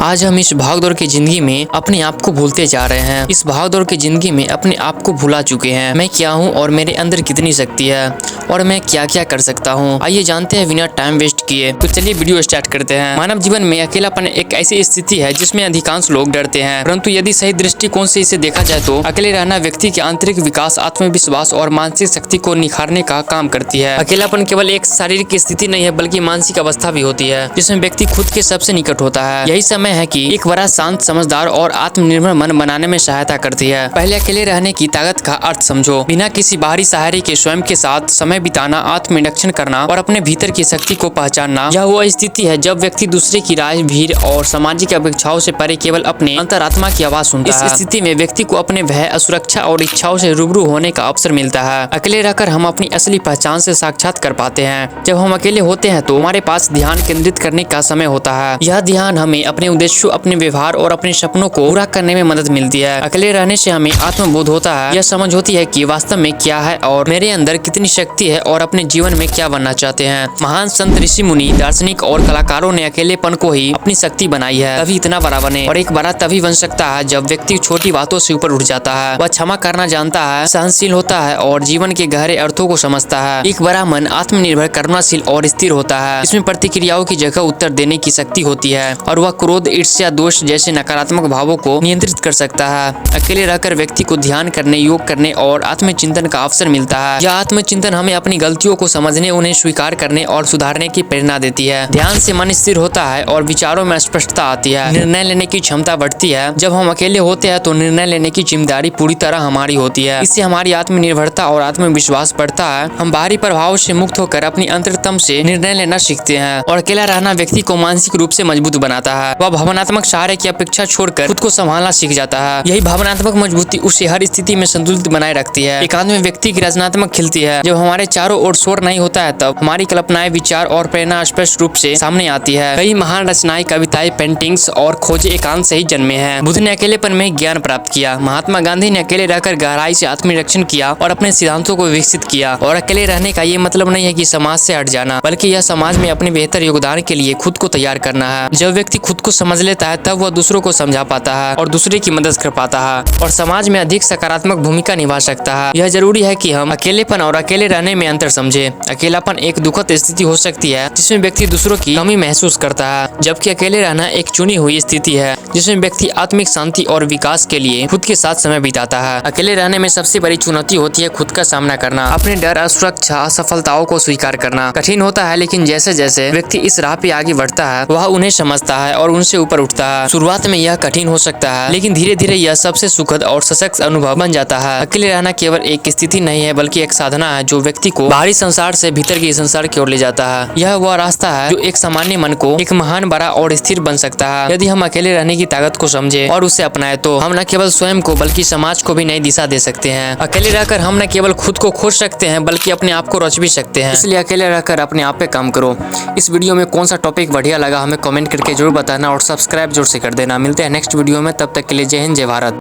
आज हम इस भागदौड़ की जिंदगी में अपने आप को भूलते जा रहे हैं। इस भागदौड़ की जिंदगी में अपने आप को भुला चुके हैं। मैं क्या हूँ और मेरे अंदर कितनी शक्ति है और मैं क्या क्या कर सकता हूँ। आइए जानते हैं बिना टाइम वेस्ट किए। तो चलिए वीडियो स्टार्ट करते हैं। मानव जीवन में अकेलापन एक ऐसी स्थिति है जिसमें अधिकांश लोग डरते हैं, परंतु यदि सही दृष्टिकोण से इसे देखा जाए तो अकेले रहना व्यक्ति के आंतरिक विकास, आत्मविश्वास और मानसिक शक्ति को निखारने का काम करती है। अकेलापन केवल एक शारीरिक स्थिति नहीं है बल्कि मानसिक अवस्था भी होती है जिसमें व्यक्ति खुद के सबसे निकट होता है। यही समय है कि एक बड़ा, शांत, समझदार और आत्मनिर्भर मन बनाने में सहायता करती है। पहले अकेले रहने की ताकत का अर्थ समझो। बिना किसी बाहरी सहारे के स्वयं के साथ समय बिताना, आत्मनिरीक्षण करना और अपने भीतर की शक्ति को पहचानना, यह वो स्थिति है जब व्यक्ति दूसरे की राय, भीड़ और सामाजिक अपेक्षाओं से परे केवल अपने अंतरात्मा की आवाज सुनता है। इस स्थिति में व्यक्ति को अपने भय, असुरक्षा और इच्छाओं से रूबरू होने का अवसर मिलता है। अकेले रहकर हम अपनी असली पहचान से साक्षात कर पाते हैं। जब हम अकेले होते हैं तो हमारे पास ध्यान केंद्रित करने का समय होता है। यह ध्यान हमें अपने उद्देश्यों, अपने व्यवहार और अपने सपनों को पूरा करने में मदद मिलती है। अकेले रहने से हमें आत्मबोध होता है। यह समझ होती है कि वास्तव में क्या है और मेरे अंदर कितनी शक्ति है और अपने जीवन में क्या बनना चाहते हैं। महान संत, ऋषि मुनि, दार्शनिक और कलाकारों ने अकेलेपन को ही अपनी शक्ति बनाई है। तभी इतना बड़ा बने। और एक बड़ा तभी बन सकता है जब व्यक्ति छोटी बातों से ऊपर उठ जाता है। वह क्षमा करना जानता है, सहनशील होता है और जीवन के गहरे अर्थों को समझता है। एक बड़ा मन आत्मनिर्भर, करुणाशील और स्थिर होता है। इसमें प्रतिक्रियाओं की जगह उत्तर देने की शक्ति होती है और वह क्रोध, ईर्ष्या, दोष जैसे नकारात्मक भावों को नियंत्रित कर सकता है। अकेले रहकर व्यक्ति को ध्यान करने, योग करने और आत्मचिंतन का अवसर मिलता है। यह आत्मचिंतन हमें अपनी गलतियों को समझने, उन्हें स्वीकार करने और सुधारने की प्रेरणा देती है। ध्यान से मन स्थिर होता है और विचारों में स्पष्टता आती है। निर्णय लेने की क्षमता बढ़ती है। जब हम अकेले होते हैं तो निर्णय लेने की जिम्मेदारी पूरी तरह हमारी होती है। इससे हमारी आत्मनिर्भरता और आत्मविश्वास बढ़ता है। हम बाहरी प्रभाव से मुक्त होकर अपनी अंतरतम से निर्णय लेना सीखते हैं। और अकेला रहना व्यक्ति को मानसिक रूप से मजबूत बनाता है। वह भावनात्मक सहारे की अपेक्षा छोड़कर खुद को संभालना सीख जाता है। यही भावनात्मक मजबूती उसे हर स्थिति में संतुलित बनाए रखती है। एकांत में व्यक्ति की रचनात्मक खिलती है। जब हमारे चारों ओर शोर नहीं होता है तब हमारी कल्पनाएं, विचार और प्रेरणा स्पष्ट रूप से सामने आती है। कई महान रचनाएं, कविताएं, पेंटिंग्स और खोजे एकांत से ही जन्मे हैं। बुद्ध ने अकेलेपन में ज्ञान प्राप्त किया। महात्मा गांधी ने अकेले रहकर गहराई से आत्मनिरीक्षण किया और अपने सिद्धांतों को विकसित किया। और अकेले रहने का ये मतलब नहीं है कि समाज से हट जाना, बल्कि यह समाज में अपने बेहतर योगदान के लिए खुद को तैयार करना है। जब व्यक्ति खुद को समझ लेता है तब वह दूसरों को समझा पाता है और दूसरे की मदद कर पाता है और समाज में अधिक सकारात्मक भूमिका निभा सकता है। यह जरूरी है कि हम अकेलेपन और अकेले रहने में अंतर समझे। अकेलापन एक दुखद स्थिति हो सकती है जिसमें व्यक्ति दूसरों की कमी महसूस करता है, जबकि अकेले रहना एक चुनी हुई स्थिति है जिसमें व्यक्ति आत्मिक शांति और विकास के लिए खुद के साथ समय बिताता है। अकेले रहने में सबसे बड़ी चुनौती होती है खुद का सामना करना, अपने डर, असुरक्षा, असफलताओं को स्वीकार करना। कठिन होता है, लेकिन जैसे जैसे व्यक्ति इस राह पे आगे बढ़ता है वह उन्हें समझता है और उनसे ऊपर उठता है। शुरुआत में यह कठिन हो सकता है, लेकिन धीरे धीरे यह सबसे सुखद और सशक्त अनुभव बन जाता है। अकेले रहना केवल एक स्थिति नहीं है बल्कि एक साधना है जो व्यक्ति को बाहरी संसार से भीतर के संसार की ओर ले जाता है। यह वह रास्ता है जो एक सामान्य मन को एक महान, बड़ा और स्थिर बन सकता है। यदि हम अकेले रहने की ताकत को समझे और उसे अपनाए तो हम न केवल स्वयं को बल्कि समाज को भी नई दिशा दे सकते हैं। अकेले रहकर हम न केवल खुद को खोज सकते हैं बल्कि अपने आप को रच भी सकते हैं। इसलिए अकेले रहकर अपने आप पे काम करो। इस वीडियो में कौन सा टॉपिक बढ़िया लगा हमें कमेंट करके जरूर बताना और सब्सक्राइब जरूर से कर देना। मिलते हैं नेक्स्ट वीडियो में, तब तक के लिए जय हिंद, जय भारत।